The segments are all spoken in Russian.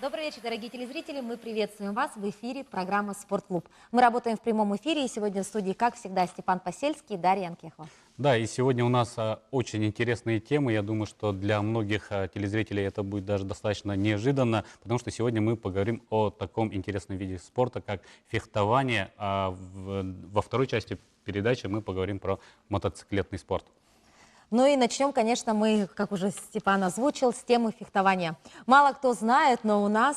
Добрый вечер, дорогие телезрители. Мы приветствуем вас в эфире программы «Спортклуб». Мы работаем в прямом эфире, и сегодня в студии, как всегда, Степан Посельский и Дарья Анкехова. Да, и сегодня у нас очень интересные темы. Я думаю, что для многих телезрителей это будет даже достаточно неожиданно, потому что сегодня мы поговорим о таком интересном виде спорта, как фехтование. Во второй части передачи мы поговорим про мотоциклетный спорт. Ну и начнем, конечно, мы, как уже Степан озвучил, с темы фехтования. Мало кто знает, но у нас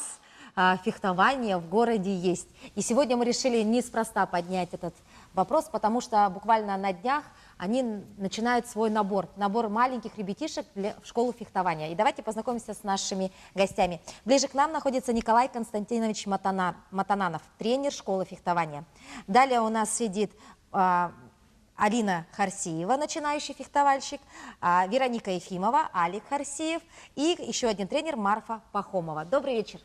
фехтование в городе есть. И сегодня мы решили неспроста поднять этот вопрос, потому что буквально на днях они начинают свой набор маленьких ребятишек в школу фехтования. И давайте познакомимся с нашими гостями. Ближе к нам находится Николай Константинович Матананов, тренер школы фехтования. Далее у нас сидит Алина Харсиева, начинающий фехтовальщик, Вероника Ефимова, Алик Харсиев и еще один тренер Марфа Пахомова. Добрый вечер.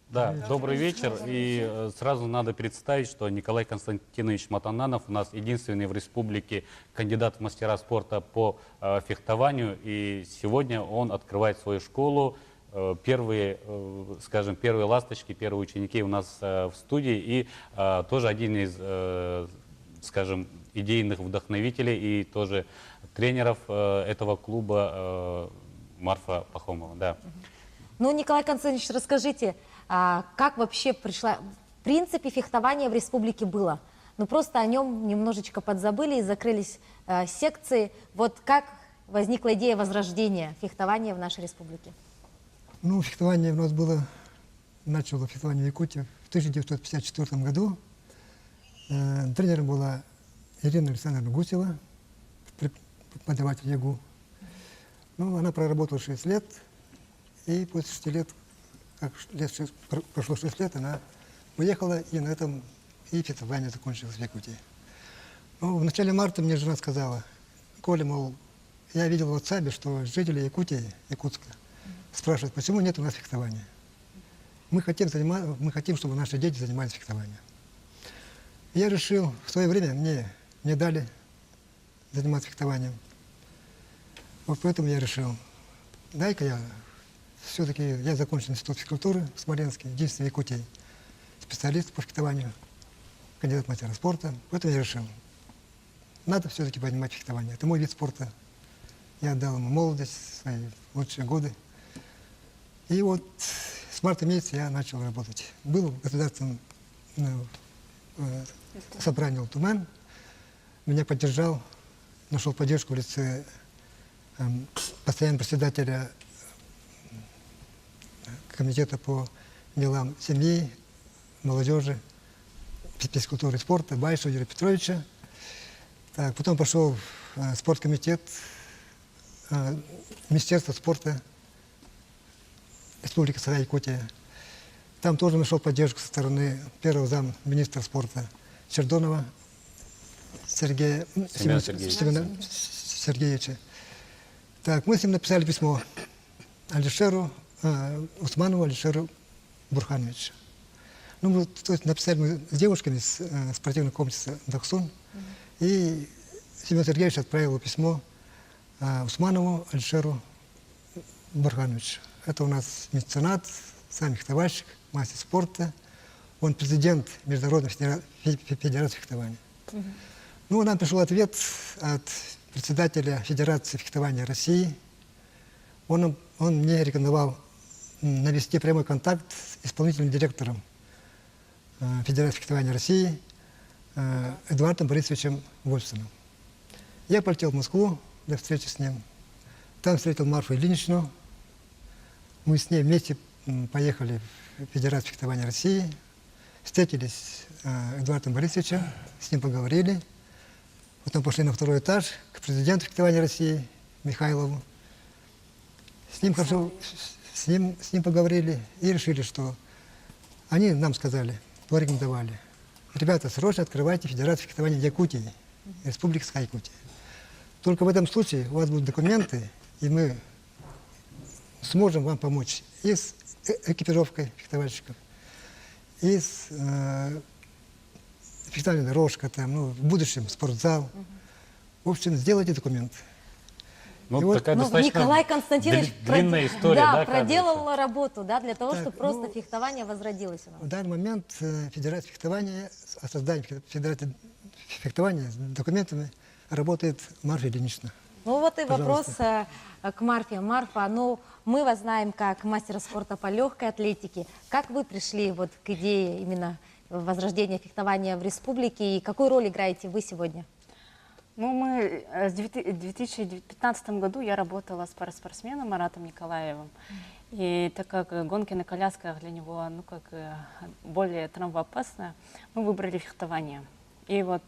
Да, добрый вечер. И сразу надо представить, что Николай Константинович Матананов у нас единственный в республике кандидат в мастера спорта по фехтованию. И сегодня он открывает свою школу. Первые, скажем, первые ласточки, первые ученики у нас в студии. И тоже один из, скажем, идейных вдохновителей и тоже тренеров этого клуба Марфа Пахомова. Да. Ну, Николай Константинович, расскажите, как вообще пришла... В принципе, фехтование в республике было, но просто о нем немножечко подзабыли и закрылись секции. Вот как возникла идея возрождения фехтования в нашей республике? Ну, фехтование у нас было, начало фехтование в Якутии в 1954 году. Тренером была Ирина Александровна Гусева, преподаватель ЯГУ. Ну, она проработала 6 лет, и после 6 лет, прошло 6 лет, она уехала, и на этом и фехтование закончилось в Якутии. Ну, в начале марта мне жена сказала: Коля, мол, я видел в WhatsApp, что жители Якутии, Якутска, спрашивают, почему нет у нас фехтования. Мы хотим, чтобы наши дети занимались фехтованием. Я решил, в свое время мне дали заниматься фехтованием. Вот поэтому я решил, дай-ка я, все-таки я закончил институт физкультуры в Смоленске, единственный в Якутии специалист по фехтованию, кандидат в мастера спорта. Поэтому я решил, надо все-таки поднимать фехтование. Это мой вид спорта. Я отдал ему молодость, свои лучшие годы. И вот с марта месяца я начал работать. Был в государственном собрании Туман, меня поддержал, нашел поддержку в лице постоянного председателя комитета по делам семьи, молодежи, физкультуры и спорта Байшева Юрия Петровича. Так, потом пошел в спорткомитет Министерства спорта Республики Саха-Якутия. Там тоже нашел поддержку со стороны первого замминистра спорта Чердонова Сергея Сергеевича. Так, мы с ним написали письмо Усманову Алишеру Бурхановичу. Ну, мы, то есть, написали мы с девушками с спортивного комплекса «Дахсун», и Семен Сергеевич отправил письмо Усманову Алишеру Бурхановичу. Это у нас меценат, сам фехтовальщик, мастер спорта. Он президент Международной федерации фехтования. Ну, нам пришел ответ от председателя Федерации фехтования России. Он мне рекомендовал навести прямой контакт с исполнительным директором Федерации фехтования России Эдуардом Борисовичем Вольфсоном. Я полетел в Москву для встречи с ним. Там встретил Марфу Ильиничну. Мы с ней вместе поехали в Федерацию фехтования России. Встретились с Эдуардом Борисовичем, с ним поговорили. Потом пошли на второй этаж к президенту фехтования России Михайлову. С ним поговорили и решили, что они нам сказали, порекомендовали: ребята, срочно открывайте Федерацию фехтования Якутии, Республики Саха-Якутия. Только в этом случае у вас будут документы, и мы сможем вам помочь и с экипировкой фехтовальщиков, и с фехтовальной дорожкой, там, ну, в будущем спортзал. В общем, сделайте документ. Ну, И вот, такая Ну, достаточно Николай Константинович длинная история, да, проделал работу, да, для того, Так, чтобы просто ну, фехтование возродилось у нас. в данный момент Федерация фехтования, о создании Федерации фехтования с документами работает Марфа Ильинична. Ну вот и вопрос Пожалуйста. к Марфе. Марфа, ну мы вас знаем как мастера спорта по легкой атлетике. Как вы пришли вот к идее именно возрождения фехтования в республике и какую роль играете вы сегодня? Ну, мы в 2015 году я работала с параспортсменом Маратом Николаевым. И так как гонки на колясках для него, ну, как более травмоопасны, мы выбрали фехтование. И вот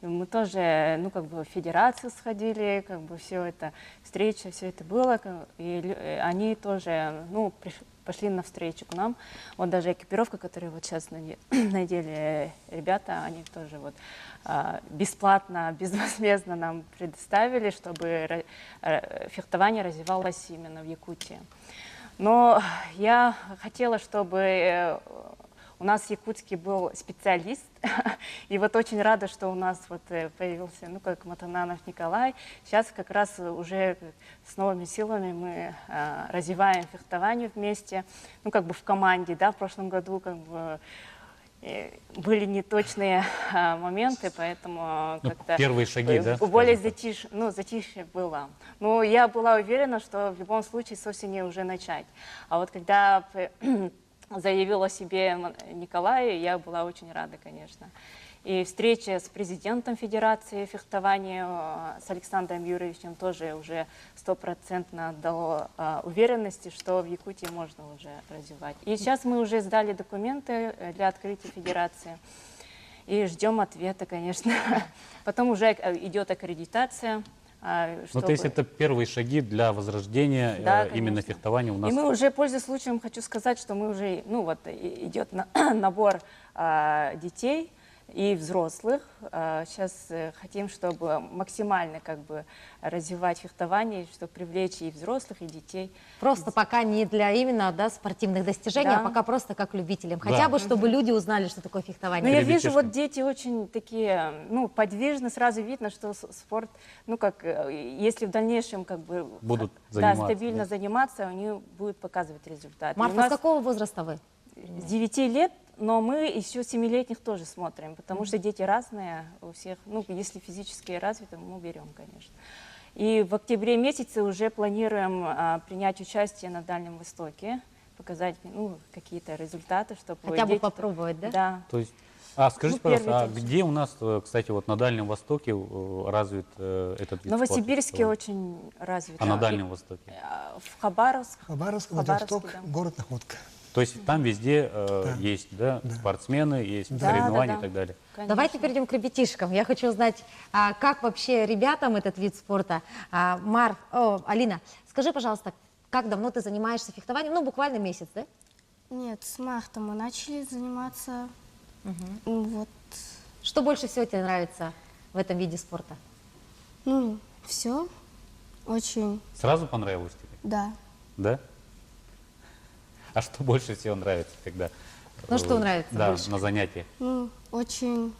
мы тоже, ну, как бы в федерацию сходили, как бы все это, встреча, все это было. И они тоже, ну, пошли навстречу к нам. Вот даже экипировка, которую вот сейчас надели ребята, они тоже вот бесплатно, безвозмездно нам предоставили, чтобы фехтование развивалось именно в Якутии. Но я хотела, чтобы у нас в Якутске был специалист, и вот очень рада, что у нас вот появился, ну, как Матананов Николай. Сейчас как раз уже с новыми силами мы развиваем фехтование вместе, ну, как бы в команде, да, в прошлом году как бы были неточные моменты, поэтому Ну, как-то первые шаги, да, более скажем так. затишье было. Но я была уверена, что в любом случае с осени уже начать. А вот когда заявил о себе Николай, я была очень рада, конечно. И встреча с президентом Федерации фехтования, с Александром Юрьевичем, тоже уже стопроцентно дало уверенности, что в Якутии можно уже развивать. И сейчас мы уже сдали документы для открытия Федерации. И ждем ответа, конечно. Потом уже идет аккредитация. Ну, то есть это первые шаги для возрождения Да, именно конечно. фехтования у нас. И мы уже, пользуясь случаем, хочу сказать, что мы уже, ну вот, идет набор детей и взрослых. Сейчас хотим, чтобы максимально как бы развивать фехтование, чтобы привлечь и взрослых, и детей. Просто пока не для именно, да, спортивных достижений, Да. а пока просто как любителям. Да. Хотя бы, чтобы люди узнали, что такое Но фехтование. я Перед вижу, детишками. вот дети очень такие, ну, подвижны, сразу видно, что спорт, ну, как, если в дальнейшем, как бы, Будут да, заниматься, стабильно да. заниматься, они будут показывать результат. И у Марфа, с нас какого возраста вы? с 9 лет, но мы еще 7-летних тоже смотрим, потому что дети разные у всех. Ну, если физически развиты, мы берем, конечно. И в октябре месяце уже планируем принять участие на Дальнем Востоке, показать, ну, какие-то результаты, чтобы Хотя бы дети- попробовать, да? Да. То есть, скажите, Ну, пожалуйста, а первый где у нас, кстати, вот на Дальнем Востоке развит этот В вид Новосибирске спорта? очень развит. А на Дальнем Востоке? В Хабаровск. Хабаровск, Хабаровске, Владивосток, да. город Находка. То есть там везде есть, да, спортсмены, есть Да, соревнования да, и так далее. Конечно. Давайте перейдем к ребятишкам. Я хочу узнать, как вообще ребятам этот вид спорта. Алина, скажи, пожалуйста, как давно ты занимаешься фехтованием? Ну, буквально месяц, да? Нет, с марта мы начали заниматься. Вот, Что больше всего тебе нравится в этом виде спорта? ну, все. Очень, Сразу понравилось тебе? да. Да? А что больше всего нравится, когда... Ну, что нравится Да, больше? на занятиях. Ну, очень,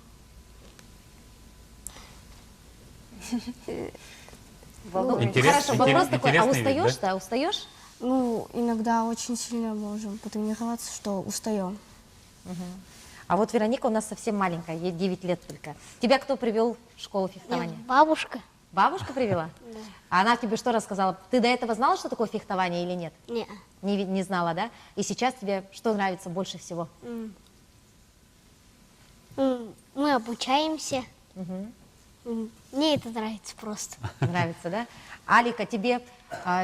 Волнует. Хорошо, вопрос такой, а интересный вид, устаешь, да? да? Устаешь? ну, иногда очень сильно можем потренироваться, что устаем. А вот Вероника у нас совсем маленькая, ей 9 лет только. Тебя кто привел в школу фехтования? Бабушка? Бабушка привела? Да. А она тебе что рассказала? Ты до этого знала, что такое фехтование или нет? Не. Не знала, да? И сейчас тебе что нравится больше всего? Мы обучаемся. Мне это нравится просто. Нравится, да? Алика, тебе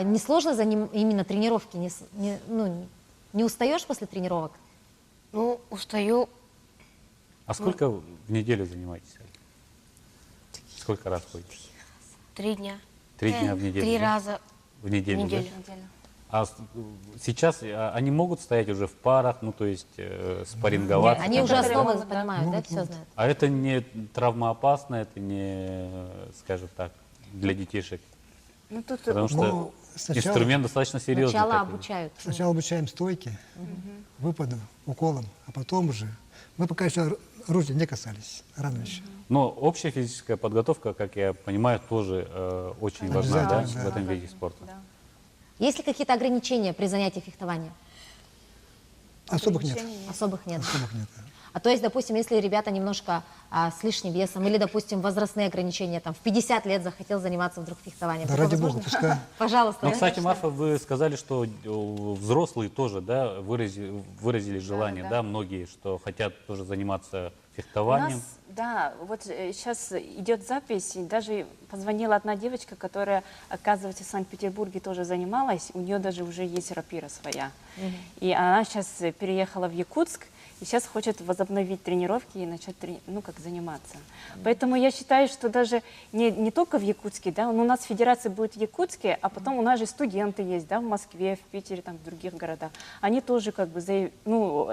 не сложно за ним именно тренировки? Не устаешь после тренировок? Ну, устаю. А сколько в неделю занимаетесь? Сколько раз ходите? 3 дня. 3 дня в неделю? 3 да? раза В неделю, в неделю. да? Сейчас они могут стоять уже в парах, ну то есть спарринговаться? Они уже Некоторые основы могут, да. понимают, да, все знают. А это не травмоопасно, это не, скажем так, для детишек? Ну, тут Потому что Ну, сначала- инструмент достаточно серьезный. Сначала такой. обучают. Сначала обучаем стойке, выпадам, уколам, а потом уже. Мы пока еще оружия не касались, рано еще. Но общая физическая подготовка, как я понимаю, тоже очень важна, да, Обязательно, в этом да. виде спорта. Да. Есть ли какие-то ограничения при занятии фехтованием? Особых нет. Ограничений нет. Особых нет. Особых нет. А то есть, допустим, если ребята немножко с лишним весом, или, допустим, возрастные ограничения, там, в 50 лет захотел заниматься вдруг фехтованием. Да такое ради бога, возможно? пускай. Пожалуйста. Но, да? кстати, Марфа, вы сказали, что взрослые тоже, да, выразили желание, да. да, многие, что хотят тоже заниматься У фехтованием. нас, да, вот сейчас идет запись, и даже позвонила одна девочка, которая, оказывается, в Санкт-Петербурге тоже занималась, у нее даже уже есть рапира своя. И она сейчас переехала в Якутск, и сейчас хочет возобновить тренировки и начать заниматься. Поэтому я считаю, что даже не только в Якутске, да, у нас федерация будет в Якутске, а потом у нас же студенты есть, да, в Москве, в Питере, там, в других городах. Они тоже как бы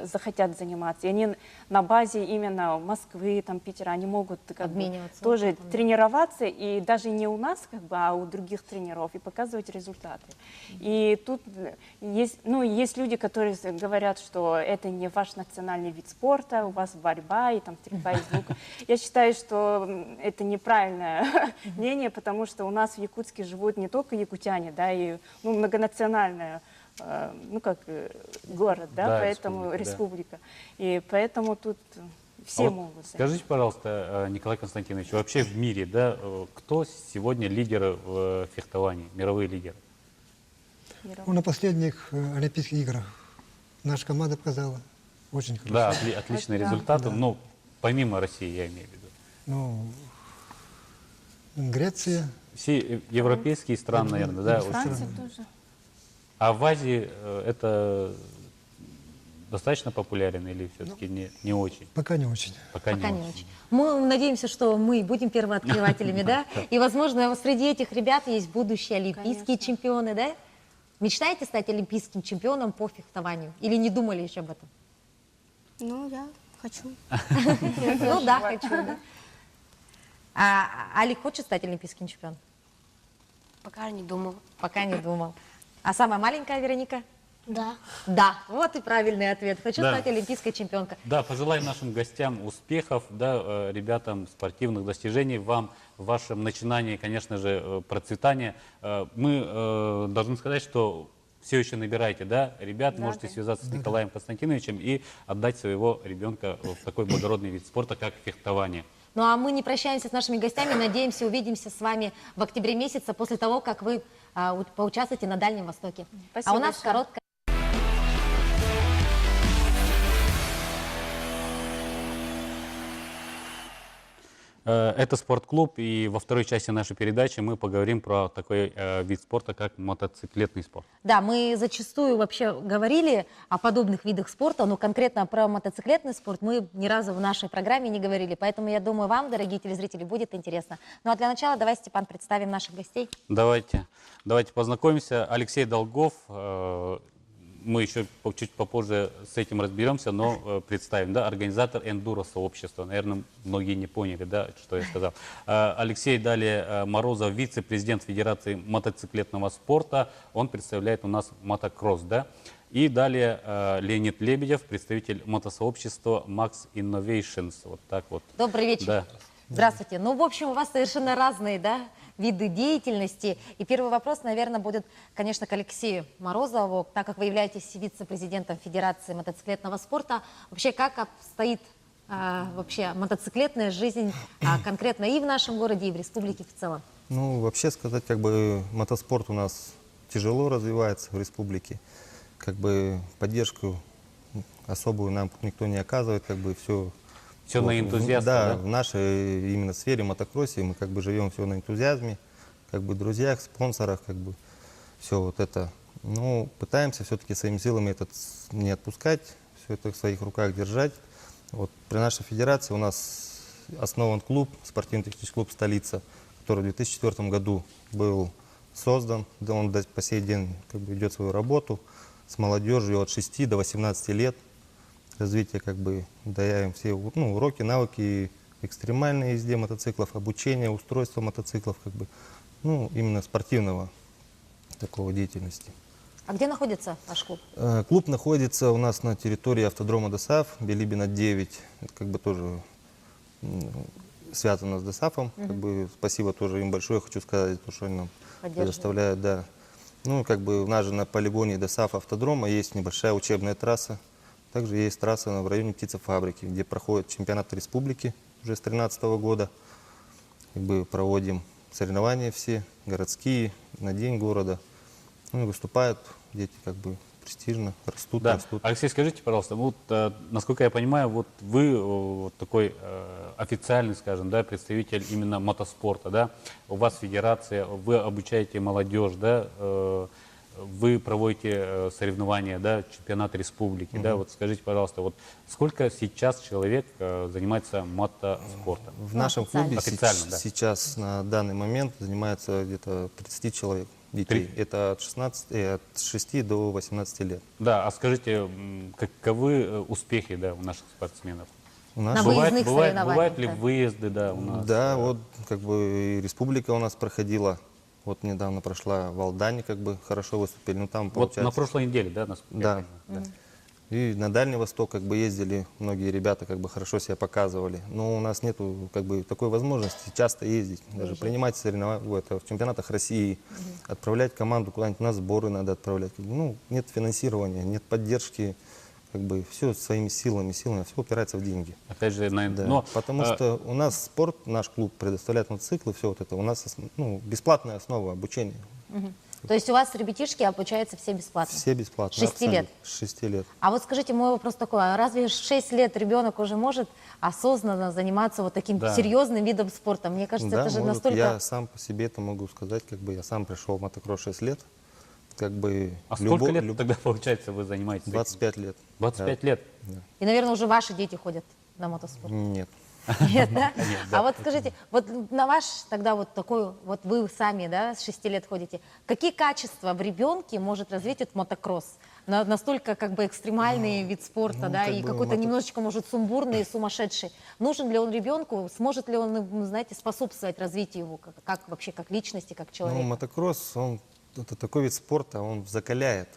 захотят заниматься. И они на базе именно Москвы, там, Питера, они могут как бы Обмениваться тоже опытом, да. тренироваться, и даже не у нас, как бы, а у других тренеров, и показывать результаты. И тут есть люди, которые говорят, что это не ваш национальный вид спорта, у вас борьба и там стрельба из лука. Я считаю, что это неправильное мнение, потому что у нас в Якутске живут не только якутяне, да, и многонациональная город, да, Да, поэтому республика, республика. И поэтому тут все могут. Скажите, пожалуйста, Николай Константинович, вообще в мире, да, кто сегодня лидеры в фехтовании, мировые лидеры? Ну, на последних Олимпийских играх наша команда показала очень хорошо. Да, отличные Да. результаты, Да. но помимо России, я имею в виду. Ну, Греция, Все европейские страны, наверное, да? Франция тоже. А в Азии это достаточно популярен или все-таки не очень? пока не очень. Пока Пока не не очень. очень. Мы надеемся, что мы будем первооткрывателями, да? И, возможно, среди этих ребят есть будущие олимпийские Конечно. чемпионы, да? Мечтаете стать олимпийским чемпионом по фехтованию? Или не думали еще об этом? Ну, я хочу. Ну да, хочу, да. А Алик хочет стать олимпийским чемпионом? Пока не думал. Пока не думал. А самая маленькая Вероника? Да. Да, вот и правильный ответ. Хочу Да. стать олимпийской чемпионкой. Да, пожелаем нашим гостям успехов, да, ребятам спортивных достижений, вам в вашем начинании, конечно же, процветания. Мы должны сказать, что все еще набираете, да, ребят, Да, можете да. связаться с Николаем Константиновичем и отдать своего ребенка в такой благородный вид спорта, как фехтование. Ну а мы не прощаемся с нашими гостями, надеемся, увидимся с вами в октябре месяце, после того, как вы поучаствуете на Дальнем Востоке. Спасибо А у нас большое. короткая... Это спортклуб, и во второй части нашей передачи мы поговорим про такой вид спорта, как мотоциклетный спорт. Да, мы зачастую вообще говорили о подобных видах спорта, но конкретно про мотоциклетный спорт мы ни разу в нашей программе не говорили, поэтому я думаю, вам, дорогие телезрители, будет интересно. Ну а для начала давай, Степан, представим наших гостей. Давайте познакомимся. Алексей Долгов, мы еще чуть попозже с этим разберемся, но представим, да, организатор эндуро-сообщества. Наверное, многие не поняли, да, что я сказал. Алексей далее Морозов, вице-президент Федерации мотоциклетного спорта. Он представляет у нас мотокросс, да. И далее Леонид Лебедев, представитель мотосообщества Max Innovations. Вот так вот. Добрый вечер. Да. Здравствуйте. Ну, в общем, у вас совершенно разные, да, виды деятельности. И первый вопрос, наверное, будет, конечно, к Алексею Морозову, так как вы являетесь вице-президентом Федерации мотоциклетного спорта. Вообще, как обстоит вообще мотоциклетная жизнь конкретно и в нашем городе, и в республике в целом? Ну, вообще сказать, как бы мотоспорт у нас тяжело развивается в республике. Как бы поддержку особую нам никто не оказывает, как бы все... Все на энтузиастах, Да, да? в нашей именно сфере мотокроссе мы как бы живем все на энтузиазме, как бы друзьях, спонсорах, как бы все вот это. Ну, пытаемся все-таки своими силами этот не отпускать, все это в своих руках держать. Вот при нашей федерации у нас основан клуб, спортивно-технический клуб «Столица», который в 2004 году был создан, да, он по сей день как бы идет свою работу с молодежью от 6 до 18 лет. Развитие, как бы, даем все уроки, навыки экстремальной езде мотоциклов, обучение, устройство мотоциклов, как бы, ну, именно спортивного такого деятельности. А где находится ваш клуб? Клуб находится у нас на территории автодрома ДОСААФ, Билибина 9. Это как бы тоже связано с ДОСААФом. Как бы спасибо тоже им большое, хочу сказать, то, что они нам предоставляют. Да. Ну, как бы у нас же на полигоне ДОСААФ автодрома есть небольшая учебная трасса. Также есть трасса в районе птицефабрики, где проходит чемпионат республики уже с 2013 года. Как бы проводим соревнования все, городские, на день города. Ну, и выступают дети как бы престижно, растут, Да. растут. Алексей, скажите, пожалуйста, вот, насколько я понимаю, вот вы вот такой официальный, скажем, да, представитель именно мотоспорта, да? У вас федерация, вы обучаете молодежь, да? Вы проводите соревнования, да, чемпионат республики, да? Вот скажите, пожалуйста, вот сколько сейчас человек занимается мотоспортом? В нашем клубе Официально, да. сейчас на данный момент занимается где-то 30 человек детей. Это от 6 до 18 лет. Да, а скажите, каковы успехи, да, у наших спортсменов? У нас На выездных соревнованиях, Бывают ли да. выезды, да, у нас? Да, вот как бы и республика у нас проходила. Вот недавно прошла в Алдане, как бы хорошо выступили. Ну там Вот получается. на прошлой неделе, да, насколько я Да. понимаю? И на Дальний Восток как бы ездили, многие ребята как бы хорошо себя показывали. Но у нас нету как бы такой возможности часто ездить, даже принимать соревнования в чемпионатах России, отправлять команду куда-нибудь на сборы надо отправлять. Как бы, ну, нет финансирования, нет поддержки, как бы все своими силами, все упирается в деньги. Опять же, Да. но Потому что у нас спорт, наш клуб предоставляет мотоциклы, все вот это. У нас бесплатная основа обучения. То есть у вас ребятишки обучаются все бесплатно? Все бесплатно. 6 абсолютно. лет? С 6 лет. А вот скажите, мой вопрос такой, а разве в 6 лет ребенок уже может осознанно заниматься вот таким Да. серьезным видом спорта? Мне кажется, Да, это же может, настолько... я сам по себе это могу сказать, как бы я сам пришел в мотокросс 6 лет, как бы а сколько лет тогда, получается, вы занимаетесь? 25 лет. 25 лет? И, наверное, уже ваши дети ходят на мотоспорт. Нет. Нет, да? А вот скажите, вот на ваш тогда вот такой, вот вы сами, да, с 6 лет ходите, какие качества в ребенке может развить этот мотокросс? Настолько как бы экстремальный вид спорта, да, как и бы какой-то немножечко, может, сумбурный и сумасшедший. Нужен ли он ребенку, сможет ли он, знаете, способствовать развитию его, как вообще, как личности, как Ну, человека? мотокросс, это такой вид спорта, он закаляет.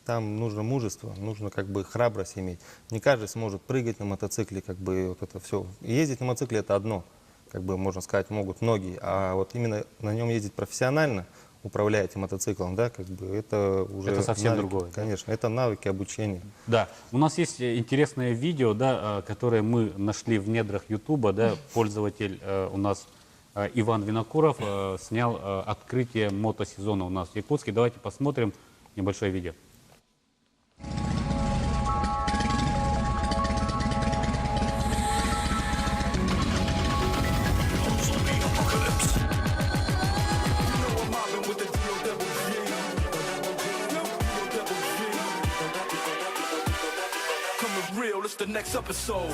Там нужно мужество, нужно как бы храбрость иметь. Не каждый сможет прыгать на мотоцикле, как бы вот это все. Ездить на мотоцикле это одно, как бы можно сказать, могут многие. А вот именно на нем ездить профессионально, управляя этим мотоциклом, да, как бы это уже Это совсем навыки, другое, да? Конечно, это навыки обучения. Да, у нас есть интересное видео, да, которое мы нашли в недрах Ютуба, да, пользователь у нас Иван Винокуров снял открытие мотосезона у нас в Якутске. Давайте посмотрим небольшое видео. Coming real, it's the next episode.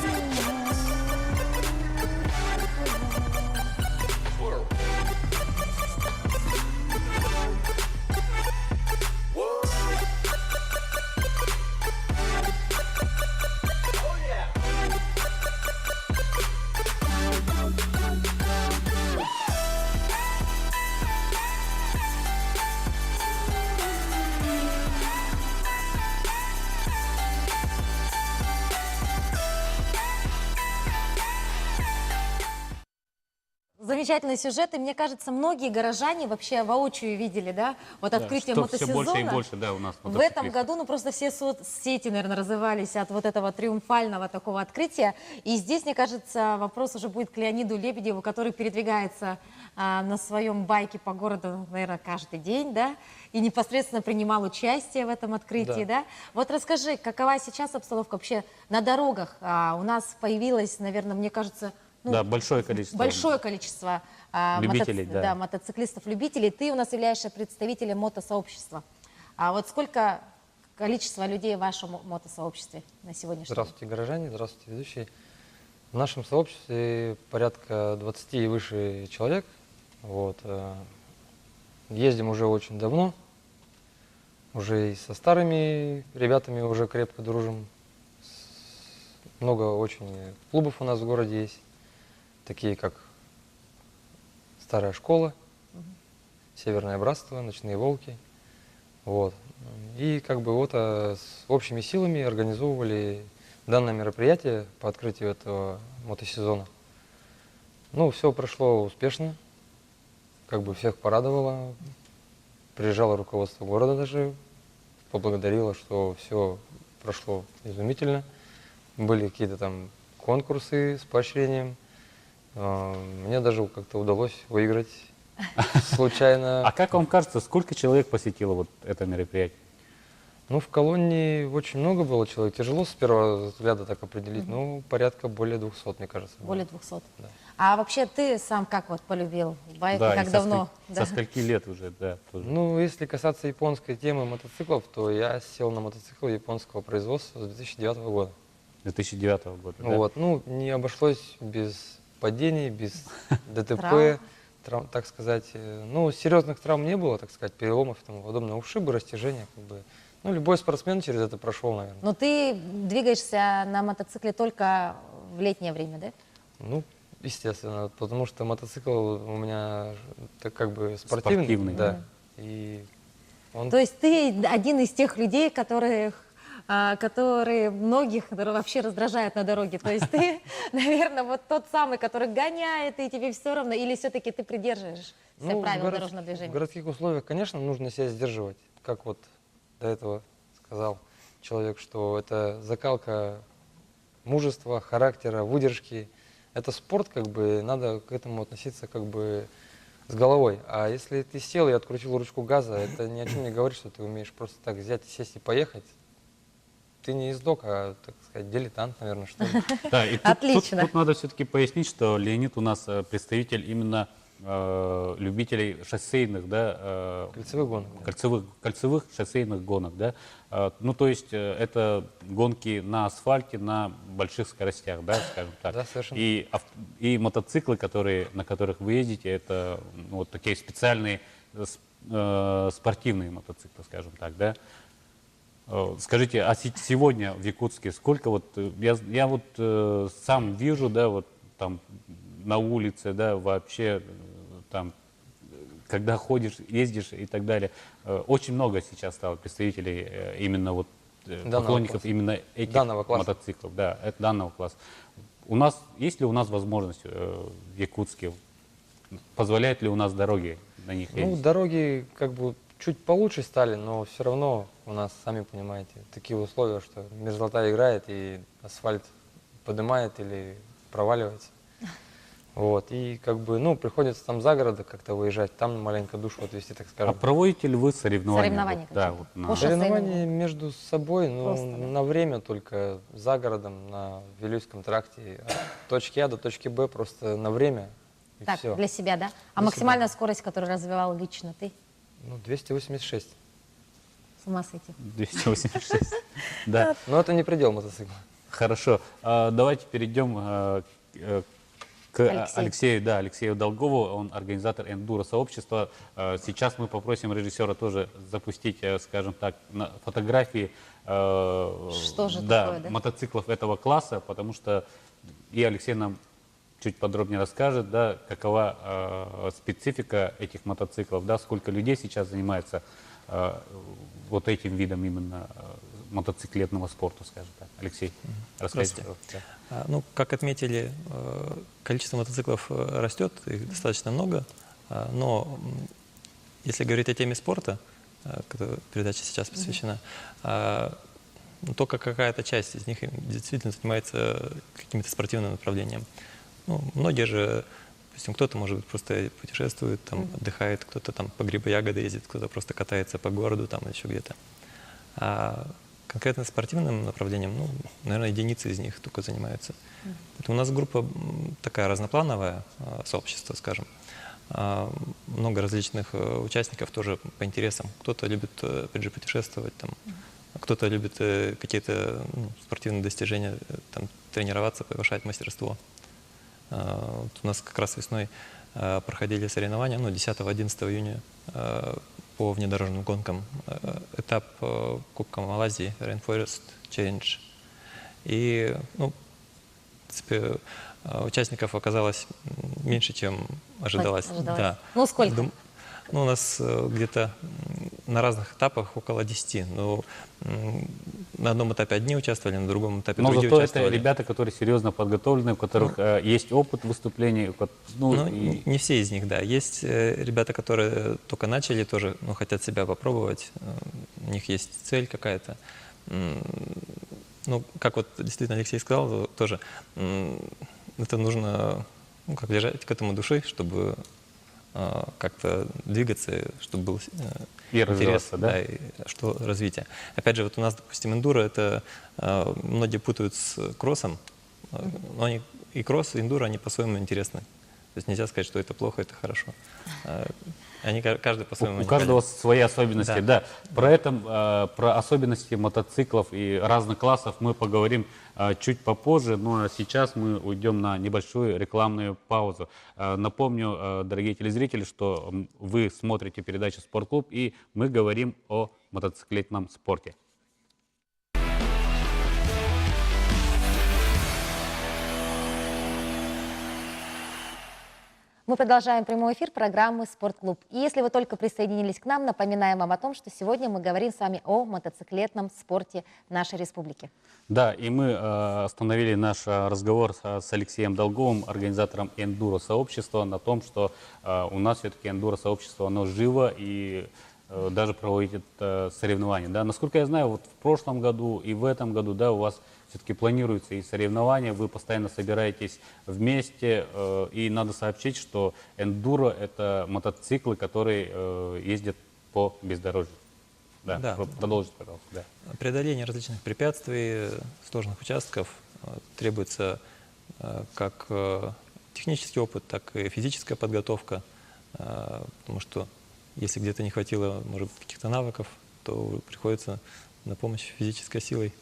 Замечательный сюжет, и мне кажется, многие горожане вообще воочию видели, да, вот открытие что мотосезона. все больше и больше, да, у нас В этом мотоциклистов. году, ну, просто все соцсети, наверное, разрывались от вот этого триумфального такого открытия. И здесь, мне кажется, вопрос уже будет к Леониду Лебедеву, который передвигается на своем байке по городу, наверное, каждый день, да, и непосредственно принимал участие в этом открытии, да. Вот расскажи, какова сейчас обстановка вообще на дорогах? У нас появилось, наверное, мне кажется, ну, Да, большое количество. большое количество Любителей, да. мотоциклистов-любителей. Ты у нас являешься представителем мотосообщества. А вот сколько количество людей в вашем мотосообществе на сегодняшний день? Здравствуйте, горожане, здравствуйте, ведущие. В нашем сообществе порядка 20 и выше человек. Вот. Ездим уже очень давно. Уже и со старыми ребятами уже крепко дружим. Много очень клубов у нас в городе есть. Такие как Старая школа, Северное братство, Ночные волки. Вот. И как бы вот с общими силами организовывали данное мероприятие по открытию этого мотосезона. Ну, все прошло успешно, как бы всех порадовало. Приезжало руководство города даже, поблагодарило, что все прошло изумительно. Были какие-то там конкурсы с поощрением. Мне даже как-то удалось выиграть случайно. А как вам кажется, сколько человек посетило вот это мероприятие? Ну, в колонии очень много было человек. Тяжело с первого взгляда так определить. Ну, порядка более 200, мне кажется. было. Более 200. Да. А вообще ты сам как вот полюбил байк? Да, Как и давно? со скольки лет уже, да, тоже. Ну, если касаться японской темы мотоциклов, то я сел на мотоцикл японского производства с 2009 года. 2009 года, да? Вот. Ну, не обошлось без падений, без Травм. ДТП, так сказать. Ну, серьезных травм не было, так сказать, переломов и тому подобное. Ушибы, растяжения, как бы. Ну, любой спортсмен через это прошел, наверное. Но ты двигаешься на мотоцикле только в летнее время, да? Ну, естественно, потому что мотоцикл у меня так как бы спортивный. Спортивный, Да. И он... То есть ты один из тех людей, которые многих вообще раздражают на дороге. То есть ты, наверное, вот тот самый, который гоняет, и тебе все равно, или все-таки ты придерживаешься Ну, правил в дорожного В движения? городских условиях, конечно, нужно себя сдерживать. Как вот до этого сказал человек, что это закалка мужества, характера, выдержки. Это спорт, как бы, надо к этому относиться как бы с головой. А если ты сел и открутил ручку газа, это ни о чем не говорит, что ты умеешь просто так взять, сесть и поехать. Ты не ездок, а, так сказать, дилетант, наверное, что ли. Да, и Отлично. тут надо все-таки пояснить, что Леонид у нас представитель именно любителей шоссейных, да, Кольцевых гонок. Да. кольцевых шоссейных гонок, да. Ну, то есть это гонки на асфальте на больших скоростях, да, скажем так. Да, совершенно. И мотоциклы, на которых вы ездите, это ну, вот такие специальные спортивные мотоциклы, скажем так, да. Скажите, а сегодня в Якутске сколько вот, я вот сам вижу, да, вот там на улице, да, вообще там, когда ходишь, ездишь и так далее, очень много сейчас стало представителей именно вот поклонников класса. именно этих Данного класса. мотоциклов, да, данного класса. Есть ли у нас возможность в Якутске, позволяют ли у нас дороги на них Ну, ездить? дороги как бы чуть получше стали, но все равно у нас, сами понимаете, такие условия, что мерзлота играет и асфальт поднимает или проваливается. Вот, и как бы, ну, приходится там за город как-то выезжать, там маленько душу отвести, так А скажем. проводите ли вы соревнования? Соревнования Вот, да, какие-то? вот на- По шоссейному? Соревнования между собой, ну, Просто, да? на время только за городом, на Вилюйском тракте, от точки А до точки Б просто на время, и Так, все. для себя, да? А Для максимальная скорость, которую развивал лично ты? Ну, 286. С ума сойти. 286. Да, Но это не предел мотоцикла. хорошо. Давайте перейдем к Алексей. Алексею, да, Алексею Долгову. Он организатор эндуро-сообщества. Сейчас мы попросим режиссера тоже запустить, скажем так, фотографии Что же да, такое, да? мотоциклов этого класса, потому что и Алексей нам чуть подробнее расскажет, да, какова специфика этих мотоциклов, да, сколько людей сейчас занимается вот этим видом именно мотоциклетного спорта, скажем так. Алексей, расскажите. Здравствуйте. Да. Ну, как отметили, количество мотоциклов растет, их достаточно много, но если говорить о теме спорта, которой передача сейчас посвящена, только какая-то часть из них действительно занимается каким-то спортивным направлением. Ну, многие же, допустим, кто-то, может быть, просто путешествует, там, отдыхает, кто-то там по грибы, ягоды ездит, кто-то просто катается по городу, там, еще где-то. А конкретно спортивным направлением, ну, наверное, единицы из них только занимаются. Поэтому у нас группа такая разноплановая, сообщество, скажем. Много различных участников тоже по интересам. Кто-то любит, опять же, путешествовать, там, кто-то любит какие-то спортивные достижения, там, тренироваться, повышать мастерство. Вот у нас как раз весной проходили соревнования, 10-11 июня по внедорожным гонкам. Этап Кубка Малайзии, Rainforest Challenge. И, в принципе, участников оказалось меньше, чем ожидалось. Ожидалось. Да. Ну, сколько? У нас где-то на разных этапах около 10. Ну, на одном этапе одни участвовали, на другом этапе Но другие зато это участвовали. ребята, которые серьезно подготовлены, у которых есть опыт выступлений. Ну, И не все из них, да. Есть ребята, которые только начали, тоже хотят себя попробовать. У них есть цель какая-то. Ну, как вот действительно Алексей сказал, тоже это нужно как лежать к этому душой, чтобы как-то двигаться, чтобы был И интерес, развиваться, да? и что развитие. Опять же, вот у нас, допустим, эндуро, это многие путают с кроссом, но они, и кросс, и эндуро, они по-своему интересны. То есть нельзя сказать, что это плохо, это хорошо. Они каждый по-своему У каждого уникален. свои особенности, да. Про особенности мотоциклов и разных классов мы поговорим чуть попозже, но сейчас мы уйдем на небольшую рекламную паузу. Напомню, дорогие телезрители, что вы смотрите передачу «Спортклуб», и мы говорим о мотоциклетном спорте. Мы продолжаем прямой эфир программы «Спортклуб». И если вы только присоединились к нам, напоминаем вам о том, что сегодня мы говорим с вами о мотоциклетном спорте нашей республики. Да, и мы остановили наш разговор с Алексеем Долговым, организатором эндуро-сообщества, на том, что у нас все-таки эндуро-сообщество, оно живо и даже проводит соревнования. Да. Насколько я знаю, вот в прошлом году и в этом году, да, у вас все-таки планируются и соревнования, вы постоянно собираетесь вместе, и надо сообщить, что эндуро – это мотоциклы, которые ездят по бездорожью. Да, Да. Продолжите, пожалуйста. Да. Преодоление различных препятствий, сложных участков требуется как технический опыт, так и физическая подготовка, потому что если где-то не хватило, может быть, каких-то навыков, то приходится на помощь физической силой.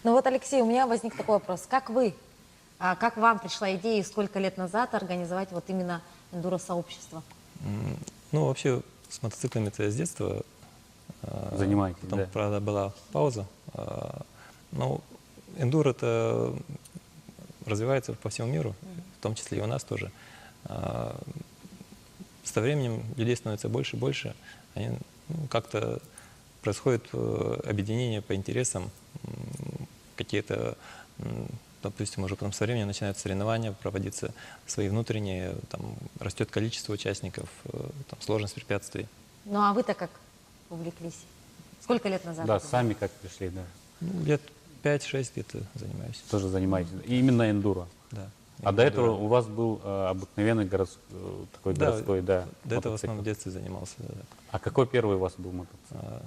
Ну вот, Алексей, у меня возник такой вопрос. Как вам пришла идея и сколько лет назад организовать вот именно эндуро-сообщество? Ну, вообще, с мотоциклами-то я с детства. Занимаетесь, Потом, да. правда, была пауза. Но эндуро это развивается по всему миру, в том числе и у нас тоже. Со временем людей становится больше и больше. Как-то происходит объединение по интересам, какие-то, допустим, уже потом со временем начинаются соревнования, проводиться свои внутренние, там, растет количество участников, там, сложность препятствий. Ну а вы-то как увлеклись? Сколько лет назад? Да, это было? сами как пришли, да. Ну, лет 5-6 где-то занимаюсь. Тоже занимаетесь. И именно эндуро. Да. А до этого у вас был обыкновенный такой Да, городской, да, До этого в мотоцикл. основном в детстве занимался. Да. А какой первый у вас был мотоцикл?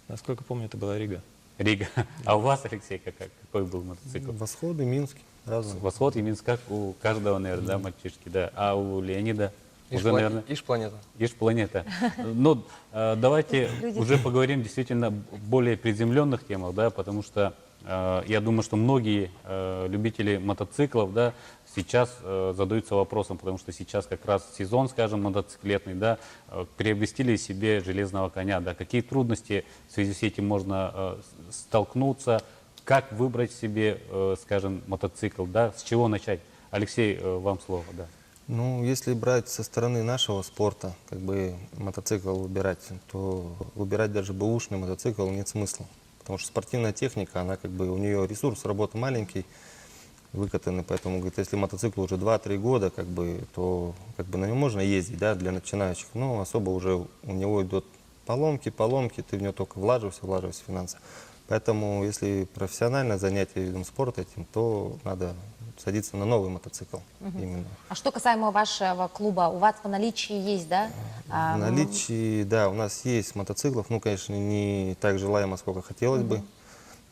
Насколько помню, это была Рига. Рига. А у вас, Алексей, какой был мотоцикл? Восходы, Минск, разные. Восход и Минск, как у каждого, наверное, да, мальчишки, да. А у Леонида уже, наверное, Иш-планета. Иш-планета. Ну, давайте уже поговорим действительно о более приземленных темах, да, потому что я думаю, что многие любители мотоциклов, да, сейчас задаются вопросом, потому что сейчас как раз сезон, скажем, мотоциклетный, да, приобрести ли себе железного коня, да, какие трудности в связи с этим можно столкнуться, как выбрать себе, скажем, мотоцикл, да, с чего начать? Алексей, вам слово, да. Ну, если брать со стороны нашего спорта, как бы мотоцикл выбирать, то выбирать даже бэушный мотоцикл нет смысла. Потому что спортивная техника, она как бы, у нее ресурс работы маленький, выкатанный, поэтому, говорит, если мотоциклу уже 2-3 года, как бы, то как бы на нем можно ездить, да, для начинающих, но особо уже у него идут поломки, ты в него только влаживаешься финансы. Поэтому, если профессионально занятие видом спорта этим, то надо садиться на новый мотоцикл. Именно. А что касаемо вашего клуба, у вас по наличии есть, да? В наличии, да, у нас есть мотоциклов, ну, конечно, не так желаемо, сколько хотелось бы.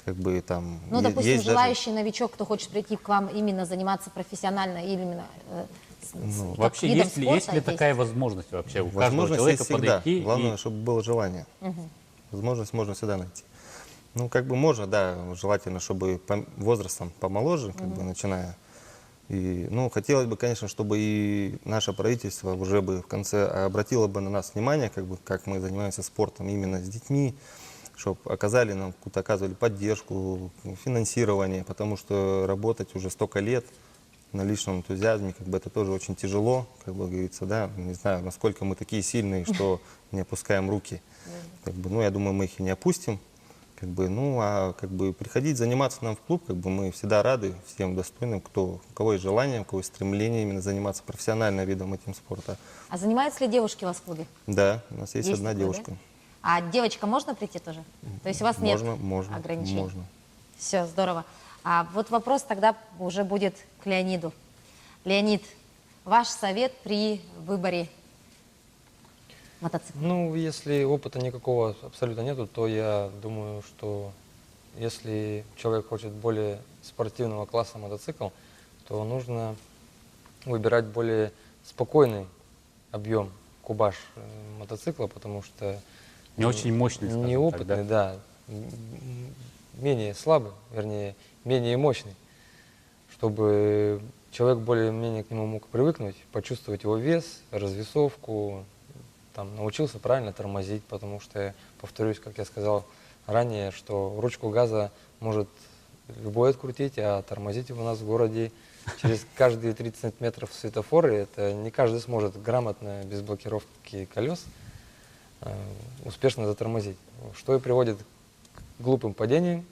Как бы там Ну, допустим, есть желающий новичок, кто хочет прийти к вам именно заниматься профессионально или именно как Вообще, видом есть ли спорта, такая возможность вообще у каждого возможность человека есть всегда. подойти? Главное, чтобы было желание. Возможность можно всегда найти. Ну, как бы можно, да, желательно, чтобы возрастом помоложе, как бы начиная. И, ну, хотелось бы, конечно, чтобы и наше правительство уже бы в конце обратило бы на нас внимание, как бы, как мы занимаемся спортом именно с детьми, чтобы оказали нам оказывали поддержку, финансирование, потому что работать уже столько лет на личном энтузиазме, как бы это тоже очень тяжело, как бы говорится, да, не знаю, насколько мы такие сильные, что не опускаем руки. Как бы, ну, я думаю, мы их и не опустим. Как бы, ну, а как бы приходить заниматься нам в клуб, как бы мы всегда рады всем достойным, у кого есть желание, у кого есть стремление именно заниматься профессионально видом этим спорта. А занимаются ли девушки у вас в клубе? Да, у нас есть Есть одна такое, девушка. да? А девочка можно прийти тоже? То есть у вас нет Можно, ограничений? можно. Все, здорово. А вот вопрос тогда уже будет к Леониду. Леонид, ваш совет при выборе мотоцикла? Ну, если опыта никакого абсолютно нету, то я думаю, что если человек хочет более спортивного класса мотоцикл, то нужно выбирать более спокойный объем, кубаж мотоцикла, потому что Не очень мощный, скажем так, неопытный, да, менее слабый, вернее, менее мощный, чтобы человек более-менее к нему мог привыкнуть, почувствовать его вес, развесовку, там, научился правильно тормозить, потому что, повторюсь, как я сказал ранее, что ручку газа может любой открутить, а тормозить у нас в городе через каждые 30 метров светофоры, это не каждый сможет грамотно, без блокировки колес, успешно затормозить, что и приводит к глупым падениям,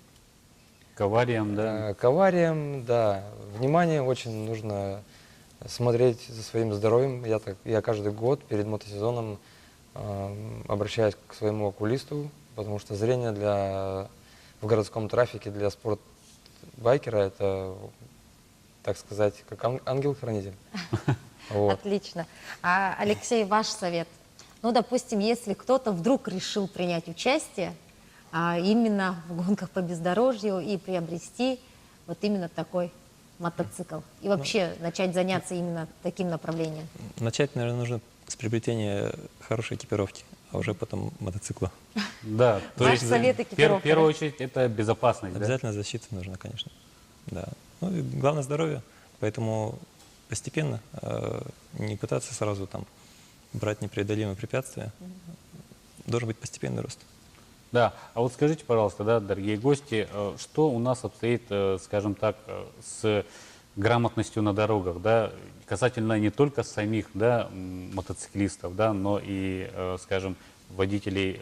К авариям, да. к авариям, да. Внимание очень нужно смотреть за своим здоровьем. Я каждый год перед мотосезоном обращаюсь к своему окулисту, потому что зрение в городском трафике для спортбайкера это, так сказать, как ангел-хранитель. Вот. Отлично. А, Алексей, ваш совет? Ну, допустим, если кто-то вдруг решил принять участие именно в гонках по бездорожью и приобрести вот именно такой мотоцикл. И вообще начать заняться именно таким направлением. Начать, наверное, нужно с приобретения хорошей экипировки, а уже потом мотоцикла. Да, то Ваш есть совет в экипировка, первую да? очередь это безопасность, да? Обязательно защита нужна, конечно. Да. Ну и главное здоровье, поэтому постепенно, не пытаться сразу там брать непреодолимые препятствия. Должен быть постепенный рост. Да, а вот скажите, пожалуйста, да, дорогие гости, что у нас обстоит, скажем так, с грамотностью на дорогах, да, касательно не только самих, да, мотоциклистов, да, но и, скажем, водителей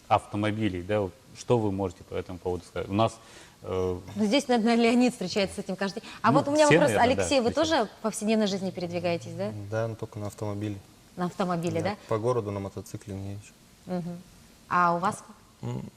автомобилей, да, вот что вы можете по этому поводу сказать? У нас Ну, здесь, наверное, Леонид встречается с этим каждый день. А Ну, вот у меня все, вопрос, наверное, да, Алексей, вы встречаются. тоже в повседневной жизни передвигаетесь, да? Да, но только на автомобиле. На автомобиле, да? Я по городу на мотоцикле не езжу. А у вас?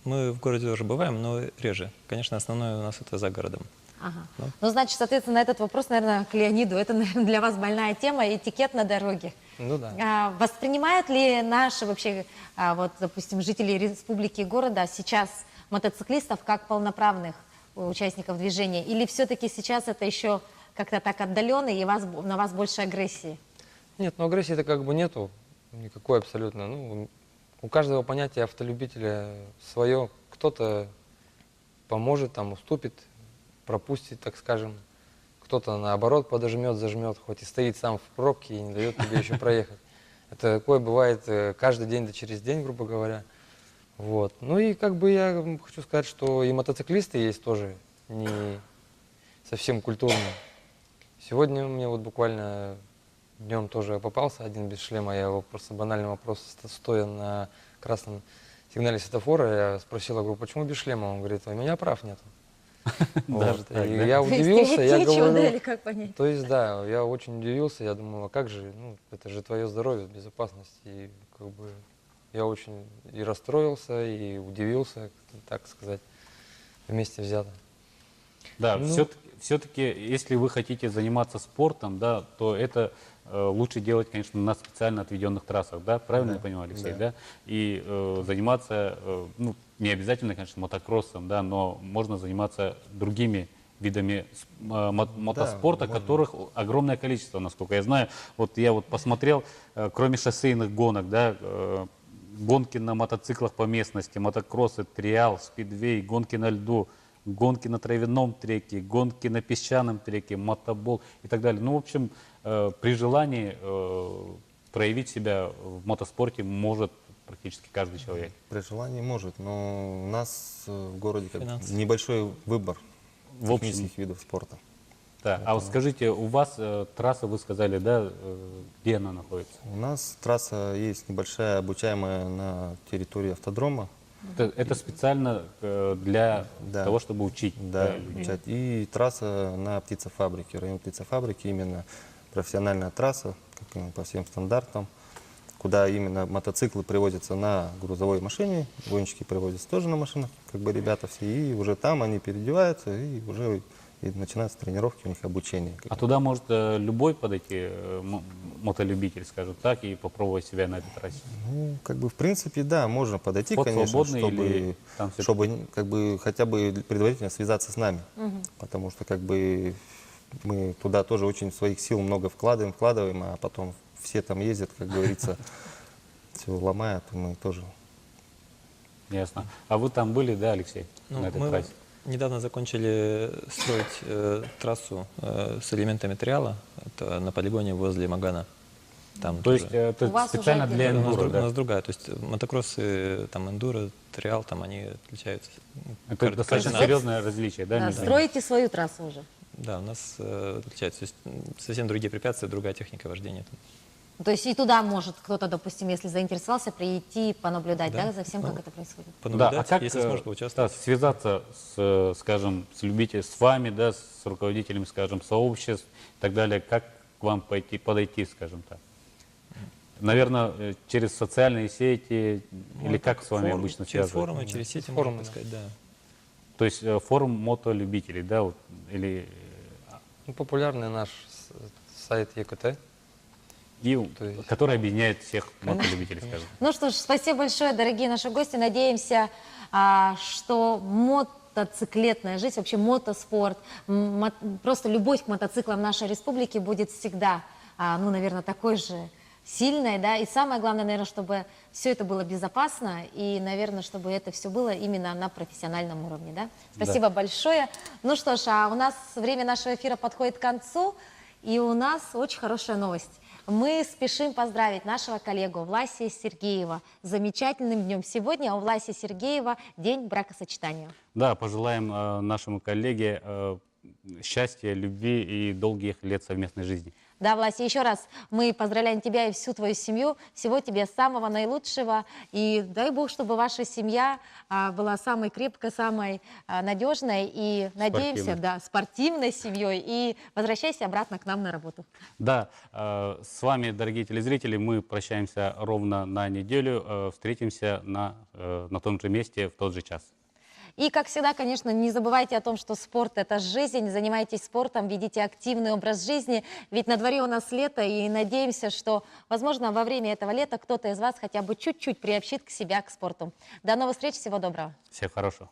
Мы в городе тоже бываем, но реже. Конечно, основное у нас это за городом. Ага. Ну, значит, соответственно, на этот вопрос, наверное, к Леониду. Это, наверное, для вас больная тема, этикет на дороге. Ну да. Воспринимают ли наши вообще, вот, допустим, жители республики и города сейчас мотоциклистов как полноправных участников движения? Или все-таки сейчас это еще как-то так отдаленно, и на вас больше агрессии? Нет, ну агрессии-то как бы нету никакой абсолютно. Ну, у каждого понятие автолюбителя свое. Кто-то поможет, там, уступит, пропустит, так скажем. Кто-то, наоборот, подожмет, зажмет, хоть и стоит сам в пробке и не дает тебе еще проехать. Это такое бывает каждый день, да через день, грубо говоря. Вот. Ну и как бы я хочу сказать, что и мотоциклисты есть тоже не совсем культурные. Сегодня мне вот буквально днем тоже попался один без шлема. Я его просто банальный вопрос, стоя на красном сигнале светофора, я спросил, я говорю, почему без шлема? Он говорит, у меня прав нет. Даже так, И да? я удивился, я Нечего, да, говорю, или как понять? то есть, да, я очень удивился, я думал, а как же, ну, это же твое здоровье, безопасность, и как бы я очень и расстроился, и удивился, так сказать, вместе взято. Да, Ну, все-таки, если вы хотите заниматься спортом, да, то это лучше делать, конечно, на специально отведенных трассах, да, правильно я понимаю, Алексей, да? И заниматься, ну, не обязательно, конечно, мотокроссом, да, но можно заниматься другими видами мотоспорта, можно. которых огромное количество, насколько я знаю. Вот я вот посмотрел, кроме шоссейных гонок, да, гонки на мотоциклах по местности, мотокроссы, триал, спидвей, гонки на льду, гонки на травяном треке, гонки на песчаном треке, мотобол и так далее. Ну, в общем, при желании проявить себя в мотоспорте может практически каждый человек. При желании может, но у нас в городе как бы Финансы. небольшой выбор В общем. технических видов спорта. Да. А вот скажите, у вас трасса, вы сказали, да, где она находится? У нас трасса есть небольшая, обучаемая на территории автодрома. Это специально для Да. того, чтобы учить. Да, обучать. И трасса на птицефабрике, район птицефабрики, именно профессиональная трасса, как и по всем стандартам, куда именно мотоциклы привозятся на грузовой машине, гонщики привозятся тоже на машинах, как бы ребята все, и уже там они переодеваются, и уже и начинаются тренировки, у них обучение. А туда может любой подойти, мотолюбитель, скажем так, и попробовать себя на этой трассе? Ну, как бы, в принципе, да, можно подойти, Вход конечно, свободный чтобы, или там всё- чтобы как бы, хотя бы предварительно связаться с нами. Потому что как бы мы туда тоже очень своих сил много вкладываем, а потом все там ездят, как говорится, все ломают, и мы тоже. Ясно. А вы там были, да, Алексей, Ну, на этой мы трассе? недавно закончили строить трассу с элементами триала. Это на полигоне возле Магана. Там То тоже. есть это У вас специально уже для у нас, эндуро, у да? нас другая. То есть мотокроссы, там эндуро, триал, там они отличаются. Это достаточно кардинально. серьезное различие, да? Да, между ними? строите свою трассу уже. Да, у нас отличается. То есть совсем другие препятствия, другая техника вождения. То есть и туда может кто-то, допустим, если заинтересовался, прийти, понаблюдать, да, Да. за всем, Ну, как это происходит. Да, Понаблюдать, а как если сможет да, поучаствовать. связаться с, скажем, с любителями, с вами, да, с руководителями, скажем, сообществ и так далее, как к вам подойти, скажем так? Наверное, через социальные сети или как с вами Форум, обычно через связываются? форумы, через сети, Форумы, можно так сказать, да. То есть форум мотолюбителей, да, вот, или Ну, популярный наш сайт ЕКТ. и, То есть- который объединяет всех мотолюбителей, скажем. Ну что ж, спасибо большое, дорогие наши гости. Надеемся, что мотоциклетная жизнь, вообще мотоспорт, просто любовь к мотоциклам в нашей республике будет всегда, ну, наверное, такой же сильной, да, и самое главное, наверное, чтобы все это было безопасно, и, наверное, чтобы это все было именно на профессиональном уровне, да. Спасибо большое. Ну что ж, а у нас время нашего эфира подходит к концу, и у нас очень хорошая новость. Мы спешим поздравить нашего коллегу Власия Сергеева с замечательным днем. Сегодня у Власия Сергеева день бракосочетания. Да, пожелаем нашему коллеге счастья, любви и долгих лет совместной жизни. Да, Власия, еще раз мы поздравляем тебя и всю твою семью. Всего тебе самого наилучшего. И дай Бог, чтобы ваша семья была самой крепкой, самой надежной. И надеемся, Спортивной. да, спортивной семьей. И возвращайся обратно к нам на работу. Да, с вами, дорогие телезрители, мы прощаемся ровно на неделю. Встретимся на том же месте в тот же час. И, как всегда, конечно, не забывайте о том, что спорт – это жизнь. Занимайтесь спортом, ведите активный образ жизни. Ведь на дворе у нас лето, и надеемся, что, возможно, во время этого лета кто-то из вас хотя бы чуть-чуть приобщит к себя к спорту. До новых встреч, всего доброго. Всего хорошего.